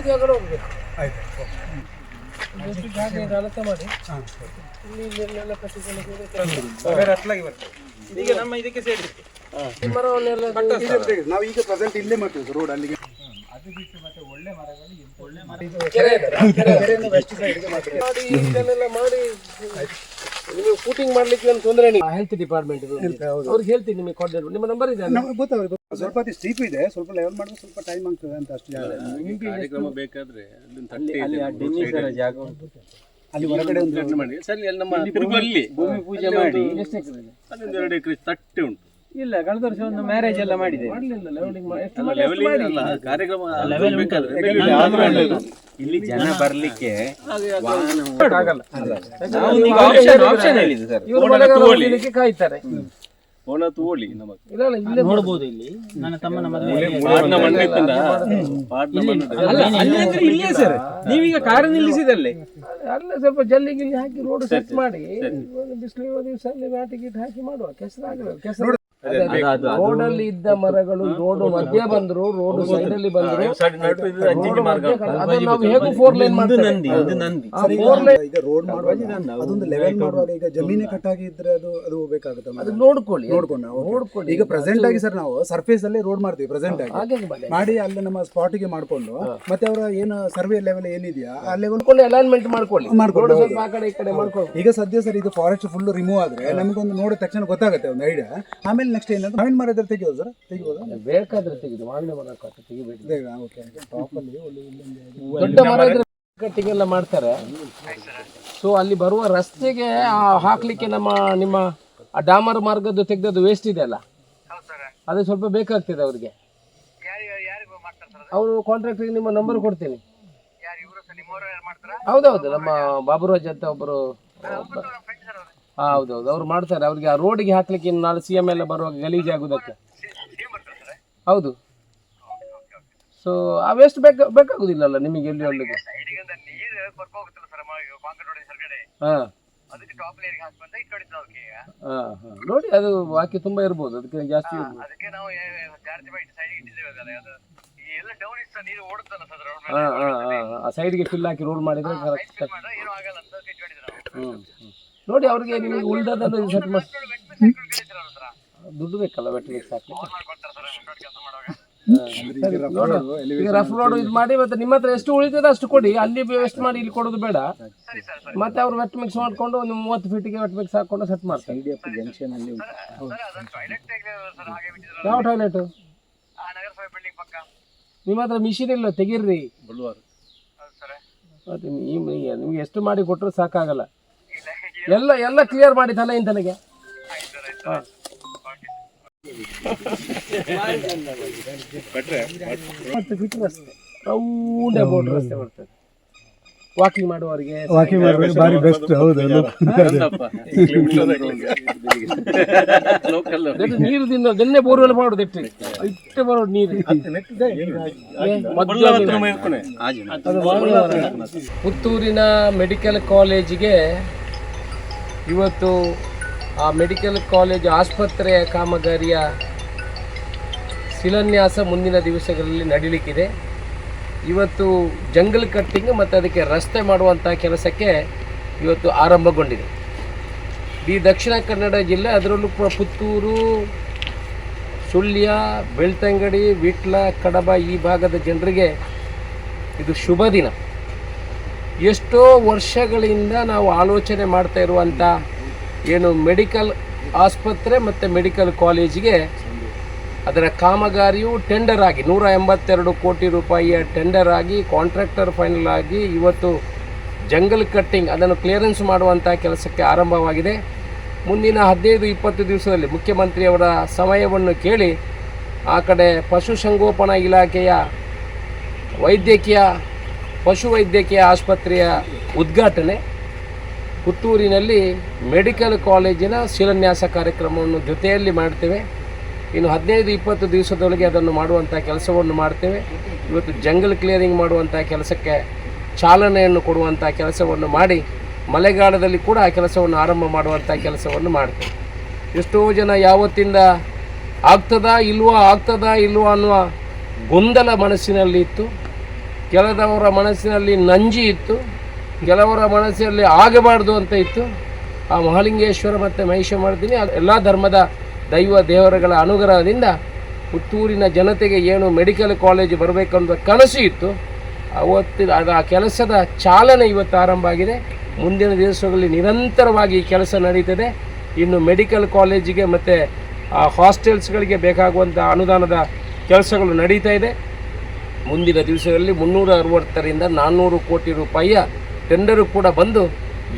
ಜಾಗ ಹೋಗ್ಬೇಕು. ಆಯ್ತು. ಎಷ್ಟು ಜಾಗ ಇದೆ ಅಳತೆ ಮಾಡಿ ಇಲ್ಲಿ ಇಲ್ಲೆಲ್ಲ ಅಟ್ಲಾಗಿ ಬರ್ತದೆ. ಈಗ ನಮ್ಮ ಇದಕ್ಕೆ ಸೇರಿತ್ತು ಮರವನ್ನೆಲ್ಲ ನಾವು ಈಗ ಪ್ರೆಸೆಂಟ್ ಇಲ್ಲೇ ಮಾಡ್ತೀವಿ ರೋಡ್ ಅಲ್ಲಿಗೆ. ಅದು ಬಿಟ್ಟು ಮತ್ತೆ ಒಳ್ಳೆ ಮರಗಳು ವೆಸ್ಟ್ ಸೈಡ್ಗೆ ಮಾಡ್ತೀವಿ. ಮಾಡಿ ಇದನ್ನೆಲ್ಲ ಮಾಡಿ ನೀವು ಶೂಟಿಂಗ್ ಮಾಡ್ಲಿಕ್ಕೆ ಏನು ತೊಂದರೆ ಇಲ್ಲ. ಹೆಲ್ತ್ ಡಿಪಾರ್ಟ್ಮೆಂಟ್ ಅವ್ರಿಗೆ ಹೇಳ್ತೀನಿ, ನಿಮಗೆ ಕಾಲ್ ನಿಮ್ಮ ನಂಬರ್ ಇದೆ. ನಮಗೆ ಗೊತ್ತಾಗುತ್ತೆ. ಸ್ವಲ್ಪ ಸ್ಟೀಪ್ ಇದೆ, ಸ್ವಲ್ಪ ಲೆವೆಲ್ ಮಾಡಿದ್ರೆ ಸ್ವಲ್ಪ ಟೈಮ್ ಆಗ್ತದೆ ಅಂತ ಅಷ್ಟು ಜಾಗ. ಕಾರ್ಯಕ್ರಮ ಬೇಕಾದ್ರೆ ಜಾಗ ಉಂಟು ಅಲ್ಲಿ ಹೊರಗಡೆ ಒಂದು ಮಾಡಿ ಸರಿ ಅಲ್ಲಿ ನಮ್ಮ ತಿರುಗಲ್ಲಿ ಭೂಮಿ ಪೂಜೆ ಮಾಡಿ ಅದೊಂದು 2 ಎಕರೆ ತಟ್ಟೆ ಉಂಟು. ಇಲ್ಲ, ಕಳೆದ ವರ್ಷ ಒಂದು ಮ್ಯಾರೇಜ್ ಎಲ್ಲ ಮಾಡಿದೆ. ಕಾರ್ಯಕ್ರಮ ಇಲ್ಲಿ ಜನ ಬರ್ಲಿಕ್ಕೆ ಕಾಯ್ತಾರೆ. ಓಣ ತೋಳಿ ನಮಗೆ ಇಲ್ಲೇ ನೋಡಬಹುದು. ಇಲ್ಲಿ ನನ್ನ ತಮ್ಮನ ಮದುವೆ ಇಲ್ಲೇ ಸರ್. ನೀವೀಗ ಕಾರು ನಿಲ್ಲಿಸಿದಲ್ಲೇ ಅಲ್ಲೇ ಸ್ವಲ್ಪ ಜಲ್ಲಿ ಗಿಲ್ಲಿ ಹಾಕಿ ರೋಡ್ ಸೆಟ್ ಮಾಡಿ ಬಿಸಿಲು ದಿವಸ ಅಲ್ಲಿ ನಾಟಿ ಗೀಟ್ ಹಾಕಿ ಮಾಡುವ. ಕೆಸರಾಗಲ್ಲ. ರೋಡ್ ಅಲ್ಲಿ ಇದ್ದ ಮರಗಳು ರೋಡ್ ಮಧ್ಯ ಬಂದ್ರು, ರೋಡ್ ಸೈಡ್ ಅಲ್ಲಿ ಬಂದ್ರು. ನಾವು ಹೇಗೂ 4 ಲೈನ್ ಮಾಡ್ತೇವೆ. ಈಗ ರೋಡ್ ಮಾಡುವಾಗ ಅದೊಂದು ಲೆವೆಲ್ ಮಾಡುವಾಗ ಈಗ ಜಮೀನೇ ಕಟ್ಟಾಗಿ ಇದ್ರೆ ಅದು ಬೇಕಾಗುತ್ತೆ. ಅದು ನೋಡ್ಕೊಳ್ಳಿ. ಈಗ ಪ್ರೆಸೆಂಟ್ ಆಗಿ ಸರ್ ನಾವು ಸರ್ಫೇಸ್ ಅಲ್ಲೇ ರೋಡ್ ಮಾಡ್ತೀವಿ. ಪ್ರೆಸೆಂಟ್ ಆಗಿ ಮಾಡಿ ಅಲ್ಲಿ ನಮ್ಮ ಸ್ಪಾಟ್ ಗೆ ಮಾಡ್ಕೊಂಡು ಮತ್ತೆ ಅವರ ಏನು ಸರ್ವೆ ಲೆವೆಲ್ ಏನಿದೆಯಾ ಆ ಲೆವೆಲ್ ಅಲೈನ್ಮೆಂಟ್ ಮಾಡ್ಕೊಳ್ಳಿ. ಆ ಕಡೆ ಈ ಕಡೆ ಮಾಡ್ಕೊಳ್ಳಿ. ಈಗ ಸದ್ಯ ಸರ್ ಇದು ಫಾರೆಸ್ಟ್ ಫುಲ್ ರಿಮೂವ್ ಆದ್ರೆ ನಮಗೊಂದು ನೋಡಿದ ತಕ್ಷಣ ಗೊತ್ತಾಗುತ್ತೆ ಒಂದು ಐಡಿಯಾ. ಆಮೇಲೆ ನೆಕ್ಸ್ಟ್ ಏನಂದ್ರೆ ಮಾವಿನ ಮರ ಇದ್ರೆ ತೆಗಿಯೋದು ಸರ್, ತೆಗಿಬೋದಾ? ಬೇಕಾದ್ರೆ ತೆಗೆದು ಮಾವಿನ ಮರ ತೆಗಿಬೇಕು. ದೊಡ್ಡ ದೊಡ್ಡ ಮರ ಇದ್ರೆ ಕಟ್ಟಿಂಗ್ ಎಲ್ಲ ಮಾಡ್ತಾರೆ. ಸೊ ಅಲ್ಲಿ ಬರುವ ರಸ್ತೆಗೆ ಹಾಕ್ಲಿಕ್ಕೆ ನಿಮ್ಮ ಆ ಡಾಮರ್ ಮಾರ್ಗದ್ದು ತೆಗೆದದ್ದು ವೇಸ್ಟ್ ಇದೆ ಅಲ್ಲ, ಅದು ಸ್ವಲ್ಪ ಬೇಕಾಗ್ತದೆ ಅವ್ರಿಗೆ. ಅವರು ಕಾಂಟ್ರಾಕ್ಟರ್ಗೆ ನಿಮ್ಮ ನಂಬರ್ ಕೊಡ್ತೀನಿ. ಹೌದೌದು, ನಮ್ಮ ಬಾಬುರಾಜ್ ಅಂತ ಒಬ್ಬರು. ಹೌದೌದು, ಅವ್ರು ಮಾಡ್ತಾರೆ. ಅವ್ರಿಗೆ ಆ ರೋಡಿಗೆ ಹಾಕ್ಲಿಕ್ಕೆ ಇನ್ನು ನಾಳೆ CM ಎಲ್ಲ ಬರುವಾಗ ಗಲೀಜ್ ಆಗುದಕ್ಕೆ. ಹೌದು. ಸೊ ಆ ವೇಸ್ಟ್ ಬೇಕಾಗುದಿಲ್ಲಲ್ಲ ನಿಮಗೆ ಎಲ್ಲಿ ಒಳ್ಳೆದು. ನೋಡಿ, ಅದು ಬಾಕಿ ತುಂಬಾ ಇರ್ಬೋದು, ಅದಕ್ಕೆ ಜಾಸ್ತಿ ಆ ಸೈಡ್ಗೆ ಫಿಲ್ ಹಾಕಿ ರೋಡ್ ಮಾಡಿದ್ರೆ ಕರೆಕ್ಟ್. ನೋಡಿ, ಅವ್ರಿಗೆ ನಿಮಗೆ ಉಳಿದದನ್ನು ಸೆಟ್ ಮಾಡಿ. ದುಡ್ಡು ಬೇಕಲ್ಲ ವೆಟ್ರಿಗೆ ಸಾಕಲಿಕ್ಕೆ. ಈಗ ರಫ್ ರೋಡ್ ಇದು ಮಾಡಿ ಮತ್ತೆ ನಿಮ್ಮ ಹತ್ರ ಎಷ್ಟು ಉಳಿತದೆ ಅಷ್ಟು ಕೊಡಿ. ಅಲ್ಲಿ ವೇಸ್ಟ್ ಮಾಡಿ ಇಲ್ಲಿ ಕೊಡೋದು ಬೇಡ. ಮತ್ತೆ ಅವ್ರು ವೆಟ್ ಮಿಕ್ಸ್ ಮಾಡ್ಕೊಂಡು ಒಂದು 30 ಫೀಟಿಗೆ ವೆಟ್ ಮಿಕ್ಸ್ ಹಾಕೊಂಡು ಸೆಟ್ ಮಾಡ್ತಾರೆ. ಯಾವ ಟಾಯ್ಲೆಟ್? ನಿಮ್ಮ ಹತ್ರ ಮಿಷಿನ್ ಇಲ್ಲ, ತೆಗೀರ್ರಿ. ಮತ್ತೆ ನಿಮ್ಗೆ ಎಷ್ಟು ಮಾಡಿ ಕೊಟ್ಟರು ಸಾಕಾಗಲ್ಲ. ಎಲ್ಲ ಕ್ಲಿಯರ್ ಮಾಡಿ ತಲೆಯಿಂದ ತಲೆಗೆ. ರೌಂಡ್ ಅಬೌಟ್ ರಸ್ತೆ ಬರ್ತದೆ ವಾಕಿಂಗ್ ಮಾಡುವವರಿಗೆ. ಬಾರಿ ಬೆಸ್ಟ್. ಹೌದು, ನೀರು ದಿನ್ನೆ ಬೋರ್ವೆಲ್ ಮಾಡೋದು ಇಟ್ಟು ಬರೋದು ನೀರು. ಪುತ್ತೂರಿನ ಮೆಡಿಕಲ್ ಕಾಲೇಜಿಗೆ ಇವತ್ತು ಆ ಮೆಡಿಕಲ್ ಕಾಲೇಜ್ ಆಸ್ಪತ್ರೆಯ ಕಾಮಗಾರಿಯ ಶಿಲಾನ್ಯಾಸ ಮುಂದಿನ ದಿವಸಗಳಲ್ಲಿ ನಡೀಲಿಕ್ಕಿದೆ. ಇವತ್ತು ಜಂಗಲ್ ಕಟ್ಟಿಂಗ್ ಮತ್ತು ಅದಕ್ಕೆ ರಸ್ತೆ ಮಾಡುವಂಥ ಕೆಲಸಕ್ಕೆ ಇವತ್ತು ಆರಂಭಗೊಂಡಿದೆ. ಈ ದಕ್ಷಿಣ ಕನ್ನಡ ಜಿಲ್ಲೆ, ಅದರಲ್ಲೂ ಪುತ್ತೂರು, ಸುಳ್ಯ, ಬೆಳ್ತಂಗಡಿ, ವಿಟ್ಲ, ಕಡಬ ಈ ಭಾಗದ ಜನರಿಗೆ ಇದು ಶುಭ ದಿನ. ಎಷ್ಟೋ ವರ್ಷಗಳಿಂದ ನಾವು ಆಲೋಚನೆ ಮಾಡ್ತಾ ಇರುವಂಥ ಏನು ಮೆಡಿಕಲ್ ಆಸ್ಪತ್ರೆ ಮತ್ತು ಮೆಡಿಕಲ್ ಕಾಲೇಜಿಗೆ ಅದರ ಕಾಮಗಾರಿಯು ಟೆಂಡರ್ ಆಗಿ 182 ಕೋಟಿ ರೂಪಾಯಿಯ ಟೆಂಡರ್ ಆಗಿ ಕಾಂಟ್ರಾಕ್ಟರ್ ಫೈನಲ್ ಆಗಿ ಇವತ್ತು ಜಂಗಲ್ ಕಟ್ಟಿಂಗ್ ಅದನ್ನು ಕ್ಲಿಯರೆನ್ಸ್ ಮಾಡುವಂಥ ಕೆಲಸಕ್ಕೆ ಆರಂಭವಾಗಿದೆ. ಮುಂದಿನ 15-20 ದಿವಸದಲ್ಲಿ ಮುಖ್ಯಮಂತ್ರಿಯವರ ಸಮಯವನ್ನು ಕೇಳಿ ಆ ಕಡೆ ಪಶುಸಂಗೋಪನಾ ಇಲಾಖೆಯ ಪಶುವೈದ್ಯಕೀಯ ಆಸ್ಪತ್ರೆಯ ಉದ್ಘಾಟನೆ, ಪುತ್ತೂರಿನಲ್ಲಿ ಮೆಡಿಕಲ್ ಕಾಲೇಜಿನ ಶಿಲಾನ್ಯಾಸ ಕಾರ್ಯಕ್ರಮವನ್ನು ಜೊತೆಯಲ್ಲಿ ಮಾಡ್ತೇವೆ. ಇನ್ನು 15-20 ದಿವಸದೊಳಗೆ ಅದನ್ನು ಮಾಡುವಂಥ ಕೆಲಸವನ್ನು ಮಾಡ್ತೇವೆ. ಇವತ್ತು ಜಂಗಲ್ ಕ್ಲಿಯರಿಂಗ್ ಮಾಡುವಂಥ ಕೆಲಸಕ್ಕೆ ಚಾಲನೆಯನ್ನು ಕೊಡುವಂಥ ಕೆಲಸವನ್ನು ಮಾಡಿ ಮಳೆಗಾಲದಲ್ಲಿ ಕೂಡ ಆ ಕೆಲಸವನ್ನು ಆರಂಭ ಮಾಡುವಂಥ ಕೆಲಸವನ್ನು ಮಾಡ್ತೇವೆ. ಎಷ್ಟೋ ಜನ ಯಾವತ್ತಿಂದ ಆಗ್ತದಾ ಇಲ್ವಾ ಅನ್ನುವ ಗೊಂದಲ ಮನಸ್ಸಿನಲ್ಲಿ ಇತ್ತು. ಕೆಲವರ ಮನಸ್ಸಿನಲ್ಲಿ ನಂಜಿ ಇತ್ತು, ಕೆಲವರ ಮನಸ್ಸಿನಲ್ಲಿ ಆಗಬಾರ್ದು ಅಂತ ಇತ್ತು. ಆ ಮಹಾಲಿಂಗೇಶ್ವರ ಮತ್ತು ಮಹಿಷಮರ್ದಿನಿ ಎಲ್ಲ ಧರ್ಮದ ದೈವ ದೇವರುಗಳ ಅನುಗ್ರಹದಿಂದ ಪುತ್ತೂರಿನ ಜನತೆಗೆ ಏನು ಮೆಡಿಕಲ್ ಕಾಲೇಜ್ ಬರಬೇಕನ್ನೋ ಕನಸು ಇತ್ತು. ಆ ಕೆಲಸದ ಚಾಲನೆ ಇವತ್ತು ಆರಂಭ ಆಗಿದೆ. ಮುಂದಿನ ದಿವಸಗಳಲ್ಲಿ ನಿರಂತರವಾಗಿ ಈ ಕೆಲಸ ನಡೀತದೆ. ಇನ್ನು ಮೆಡಿಕಲ್ ಕಾಲೇಜಿಗೆ ಮತ್ತು ಹಾಸ್ಟೆಲ್ಸ್ಗಳಿಗೆ ಬೇಕಾಗುವಂಥ ಅನುದಾನದ ಕೆಲಸಗಳು ನಡೀತಾ ಇದೆ. ಮುಂದಿನ ದಿವಸಗಳಲ್ಲಿ 360ರಿಂದ 400 ಕೋಟಿ ರೂಪಾಯಿಯ ಟೆಂಡರು ಕೂಡ ಬಂದು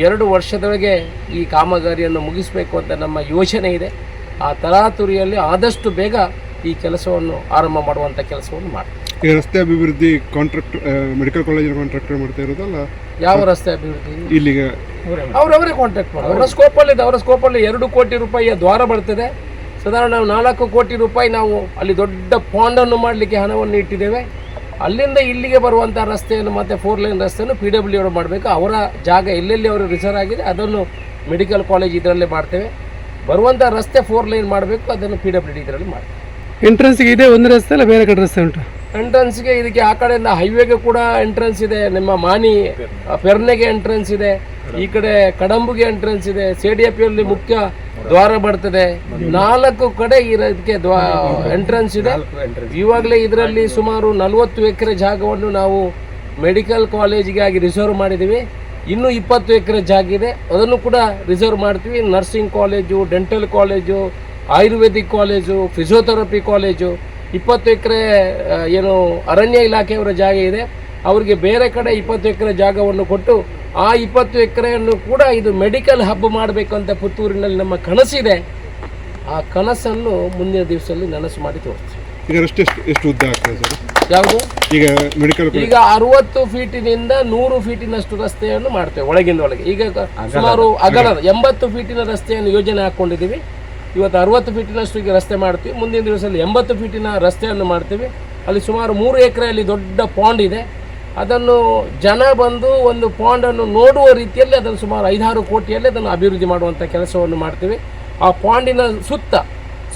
2 ವರ್ಷದೊಳಗೆ ಈ ಕಾಮಗಾರಿಯನ್ನು ಮುಗಿಸಬೇಕು ಅಂತ ನಮ್ಮ ಯೋಚನೆ ಇದೆ. ಆ ತರಾತುರಿಯಲ್ಲಿ ಆದಷ್ಟು ಬೇಗ ಈ ಕೆಲಸವನ್ನು ಆರಂಭ ಮಾಡುವಂಥ ಕೆಲಸವನ್ನು ಮಾಡ್ತೀವಿ. ಈಗ ರಸ್ತೆ ಅಭಿವೃದ್ಧಿ ಕಾಂಟ್ರಾಕ್ಟ್ ಮೆಡಿಕಲ್ ಕಾಲೇಜಿನ ಕಾಂಟ್ರಾಕ್ಟರ್ ಮಾಡ್ತಾ ಇರೋದಲ್ಲ? ಯಾವ ರಸ್ತೆ ಅಭಿವೃದ್ಧಿ? ಇಲ್ಲಿಗೆ ಅವರವರೇ ಕಾಂಟ್ರಾಕ್ಟ್ ಮಾಡೋದು. ಅವರ ಸ್ಕೋಪಲ್ಲಿ 2 ಕೋಟಿ ರೂಪಾಯಿಯ ದ್ವಾರ ಬರ್ತದೆ. ಸಾಧಾರಣ ನಾವು 4 ಕೋಟಿ ರೂಪಾಯಿ ನಾವು ಅಲ್ಲಿ ದೊಡ್ಡ ಪಾಂಡನ್ನು ಮಾಡಲಿಕ್ಕೆ ಹಣವನ್ನು ಇಟ್ಟಿದ್ದೇವೆ. ಅಲ್ಲಿಂದ ಇಲ್ಲಿಗೆ ಬರುವಂಥ ರಸ್ತೆಯನ್ನು ಮತ್ತು 4 ಲೈನ್ ರಸ್ತೆಯನ್ನು PWD ಅವರು ಮಾಡಬೇಕು. ಅವರ ಜಾಗ ಎಲ್ಲೆಲ್ಲಿ ಅವರು ರಿಸರ್ವ್ ಆಗಿದೆ ಅದನ್ನು ಮೆಡಿಕಲ್ ಕಾಲೇಜ್ ಇದರಲ್ಲೇ ಮಾಡ್ತೇವೆ. ಬರುವಂಥ ರಸ್ತೆ 4 ಲೈನ್ ಮಾಡಬೇಕು, ಅದನ್ನು PWD ಇದರಲ್ಲಿ ಮಾಡ್ತೇವೆ. ಎಂಟ್ರೆನ್ಸ್ಗೆ ಇದೆ ಒಂದು ರಸ್ತೆ ಅಲ್ಲ, ಬೇರೆ ಕಡೆ ರಸ್ತೆ ಉಂಟು? ಎಂಟ್ರೆನ್ಸ್ಗೆ ಇದಕ್ಕೆ ಆ ಕಡೆಯಿಂದ ಹೈವೇಗೆ ಕೂಡ ಎಂಟ್ರೆನ್ಸ್ ಇದೆ, ನಿಮ್ಮ ಮಾನಿ ಪೆರ್ನೆಗೆ ಎಂಟ್ರೆನ್ಸ್ ಇದೆ, ಈ ಕಡೆ ಕಡಂಬುಗೆ ಎಂಟ್ರೆನ್ಸ್ ಇದೆ, CDFಯಲ್ಲಿ ಮುಖ್ಯ ದ್ವಾರ ಬರ್ತದೆ. 4 ಕಡೆ ಇದಕ್ಕೆ ಎಂಟ್ರೆನ್ಸ್ ಇದೆ. ಇವಾಗಲೇ ಇದರಲ್ಲಿ ಸುಮಾರು 40 ಎಕರೆ ಜಾಗವನ್ನು ನಾವು ಮೆಡಿಕಲ್ ಕಾಲೇಜಿಗಾಗಿ ರಿಸರ್ವ್ ಮಾಡಿದ್ದೀವಿ. ಇನ್ನೂ 20 ಎಕರೆ ಜಾಗ ಇದೆ, ಅದನ್ನು ಕೂಡ ರಿಸರ್ವ್ ಮಾಡ್ತೀವಿ. Nursing college, dental college, Ayurvedic college, physiotherapy college, 20 ಎಕರೆ ಏನು ಅರಣ್ಯ ಇಲಾಖೆಯವರ ಜಾಗ ಇದೆ. ಅವರಿಗೆ ಬೇರೆ ಕಡೆ 20 ಎಕರೆ ಜಾಗವನ್ನು ಕೊಟ್ಟು ಆ 20 ಎಕರೆಯನ್ನು ಕೂಡ ಇದು ಮೆಡಿಕಲ್ ಹಬ್ ಮಾಡಬೇಕು ಅಂತ ಪುತ್ತೂರಿನಲ್ಲಿ ನಮ್ಮ ಕನಸಿದೆ. ಆ ಕನಸನ್ನು ಮುಂದಿನ ದಿವಸದಲ್ಲಿ ನನಸು ಮಾಡಿ ತೋರಿಸ್ತೀವಿ. ಈಗ ರಸ್ತೆ ಎಷ್ಟು ಉದ್ದ ಆಗ್ತದೆ ಸರ್? ಯಾವುದು? ಈಗ ಮೆಡಿಕಲ್ ಈಗ 60 ಫೀಟಿನಿಂದ 100 ಫೀಟಿನಷ್ಟು ರಸ್ತೆಯನ್ನು ಮಾಡ್ತೇವೆ ಒಳಗಿಂದ ಒಳಗೆ. ಈಗ ಸುಮಾರು ಅಗಲದ 80 ಫೀಟಿನ ರಸ್ತೆಯನ್ನು ಯೋಜನೆ ಹಾಕ್ಕೊಂಡಿದ್ದೀವಿ. ಇವತ್ತು 60 ಫೀಟಿನಷ್ಟು ಈಗ ರಸ್ತೆ ಮಾಡ್ತೀವಿ. ಮುಂದಿನ ದಿವಸದಲ್ಲಿ 80 ಫೀಟಿನ ರಸ್ತೆಯನ್ನು ಮಾಡ್ತೀವಿ. ಅಲ್ಲಿ ಸುಮಾರು 3 ಎಕರೆಯಲ್ಲಿ ದೊಡ್ಡ ಪಾಂಡ್ ಇದೆ. ಅದನ್ನು ಜನ ಬಂದು ಒಂದು ಪಾಂಡನ್ನು ನೋಡುವ ರೀತಿಯಲ್ಲಿ ಅದನ್ನು ಸುಮಾರು 5-6 ಕೋಟಿಯಲ್ಲಿ ಅದನ್ನು ಅಭಿವೃದ್ಧಿ ಮಾಡುವಂಥ ಕೆಲಸವನ್ನು ಮಾಡ್ತೀವಿ. ಆ ಪಾಂಡಿನ ಸುತ್ತ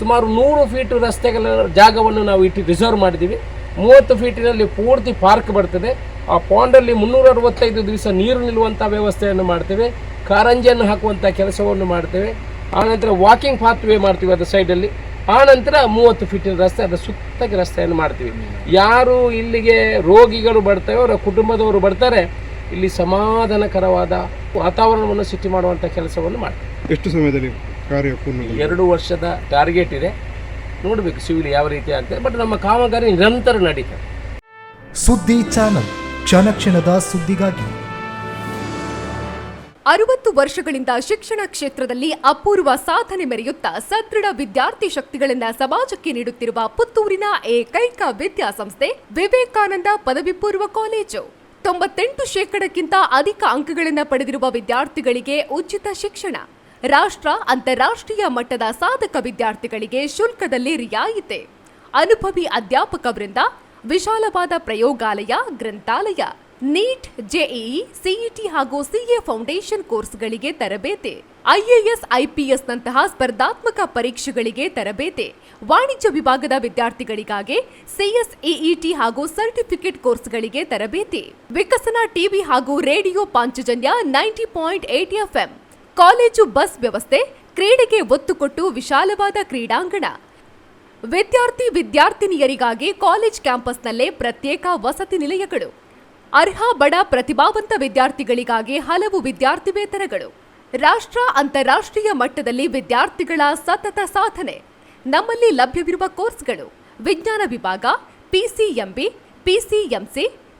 ಸುಮಾರು 100 ಫೀಟ್ ರಸ್ತೆಗಳ ಜಾಗವನ್ನು ನಾವು ಇಟ್ಟು ರಿಸರ್ವ್ ಮಾಡಿದ್ದೀವಿ. 30 ಫೀಟಿನಲ್ಲಿ ಪೂರ್ತಿ ಪಾರ್ಕ್ ಬರ್ತದೆ. ಆ ಪಾಂಡಲ್ಲಿ 365 ದಿವಸ ನೀರು ನಿಲ್ಲುವಂಥ ವ್ಯವಸ್ಥೆಯನ್ನು ಮಾಡ್ತೇವೆ. ಕಾರಂಜಿಯನ್ನು ಹಾಕುವಂಥ ಕೆಲಸವನ್ನು ಮಾಡ್ತೇವೆ. ಆನಂತರ ವಾಕಿಂಗ್ ಪಾತ್ ವೇ ಮಾಡ್ತೀವಿ ಅದರ ಸೈಡಲ್ಲಿ. ಆನಂತರ 30 ಫೀಟಿನ ರಸ್ತೆ, ಅದರ ಸುತ್ತಕ್ಕೆ ರಸ್ತೆಯನ್ನು ಮಾಡ್ತೀವಿ. ಯಾರು ಇಲ್ಲಿಗೆ ರೋಗಿಗಳು ಬರ್ತಾರೋ ಅವರ ಕುಟುಂಬದವರು ಬರ್ತಾರೆ, ಇಲ್ಲಿ ಸಮಾಧಾನಕರವಾದ ವಾತಾವರಣವನ್ನು ಸೃಷ್ಟಿ ಮಾಡುವಂಥ ಕೆಲಸವನ್ನು ಮಾಡ್ತೀವಿ. ಎಷ್ಟು ಸಮಯದಲ್ಲಿ ಕಾರ್ಯ ಪೂರ್ಣ? 2 ವರ್ಷದ ಟಾರ್ಗೆಟ್ ಇದೆ. ನೋಡಬೇಕು ಸಿವಿಲ್ ಯಾವ ರೀತಿ ಆಗ್ತದೆ. ಬಟ್ ನಮ್ಮ ಕಾಮಗಾರಿ ನಿರಂತರ ನಡೀತದೆ. ಸುದ್ದಿ ಚಾನಲ್, ಕ್ಷಣ ಕ್ಷಣದ ಸುದ್ದಿಗಾಗಿ. 60 ವರ್ಷಗಳಿಂದ ಶಿಕ್ಷಣ ಕ್ಷೇತ್ರದಲ್ಲಿ ಅಪೂರ್ವ ಸಾಧನೆ ಮೆರೆಯುತ್ತಾ ಸದೃಢ ವಿದ್ಯಾರ್ಥಿ ಶಕ್ತಿಗಳಿಂದ ಸಮಾಜಕ್ಕೆ ನೀಡುತ್ತಿರುವ ಪುತ್ತೂರಿನ ಏಕೈಕ ವಿದ್ಯಾಸಂಸ್ಥೆ ವಿವೇಕಾನಂದ ಪದವಿ ಪೂರ್ವ ಕಾಲೇಜು. 98% ಅಧಿಕ ಅಂಕಗಳನ್ನು ಪಡೆದಿರುವ ವಿದ್ಯಾರ್ಥಿಗಳಿಗೆ ಉಚಿತ ಶಿಕ್ಷಣ, ರಾಷ್ಟ್ರ ಅಂತಾರಾಷ್ಟ್ರೀಯ ಮಟ್ಟದ ಸಾಧಕ ವಿದ್ಯಾರ್ಥಿಗಳಿಗೆ ಶುಲ್ಕದಲ್ಲಿ ರಿಯಾಯಿತಿ, ಅನುಭವಿ ಅಧ್ಯಾಪಕ ವೃಂದ, ವಿಶಾಲವಾದ ಪ್ರಯೋಗಾಲಯ, ಗ್ರಂಥಾಲಯ, ನೀಟ್, ಜೆಇಇ, ಸಿಇಟಿ ಹಾಗೂ ಸಿಎ ಫೌಂಡೇಶನ್ ಕೋರ್ಸ್ಗಳಿಗೆ ತರಬೇತಿ, IAS, IPS ನಂತಹ ಸ್ಪರ್ಧಾತ್ಮಕ ಪರೀಕ್ಷೆಗಳಿಗೆ ತರಬೇತಿ, ವಾಣಿಜ್ಯ ವಿಭಾಗದ ವಿದ್ಯಾರ್ಥಿಗಳಿಗಾಗಿ CSEET ಹಾಗೂ ಸರ್ಟಿಫಿಕೇಟ್ ಕೋರ್ಸ್ಗಳಿಗೆ ತರಬೇತಿ, ವಿಕಸನ ಟಿವಿ ಹಾಗೂ radio Panchajanya 90.8 FM, college bus ವ್ಯವಸ್ಥೆ, ಕ್ರೀಡೆಗೆ ಒತ್ತು ಕೊಟ್ಟು ವಿಶಾಲವಾದ ಕ್ರೀಡಾಂಗಣ, ವಿದ್ಯಾರ್ಥಿನಿಯರಿಗಾಗಿ ಕಾಲೇಜ್ ಕ್ಯಾಂಪಸ್ನಲ್ಲೇ ಪ್ರತ್ಯೇಕ ವಸತಿ ನಿಲಯಗಳು, ಅರ್ಹ ಬಡ ಪ್ರತಿಭಾವಂತ ವಿದ್ಯಾರ್ಥಿಗಳಿಗಾಗಿ ಹಲವು ವಿದ್ಯಾರ್ಥಿ ವೇತನಗಳು, ರಾಷ್ಟ್ರ ಅಂತಾರಾಷ್ಟ್ರೀಯ ಮಟ್ಟದಲ್ಲಿ ವಿದ್ಯಾರ್ಥಿಗಳ ಸತತ ಸಾಧನೆ. ನಮ್ಮಲ್ಲಿ ಲಭ್ಯವಿರುವ ಕೋರ್ಸ್ಗಳು: ವಿಜ್ಞಾನ ವಿಭಾಗ, PCMB, PCMC,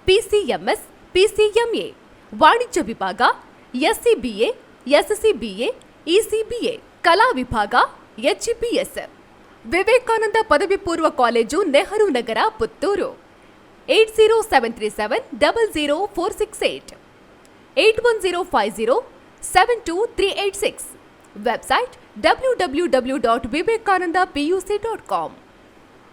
PCMS, PCMA, ವಾಣಿಜ್ಯ ವಿಭಾಗ, SCBA, SCBA, ECBA, ಕಲಾ ವಿಭಾಗ, HEPS. ವಿವೇಕಾನಂದ ಪದವಿ ಪೂರ್ವ college, Nehru Nagar, Puttur. 80737 00468, 81050 72386. Website www.vivekanandapuc.com.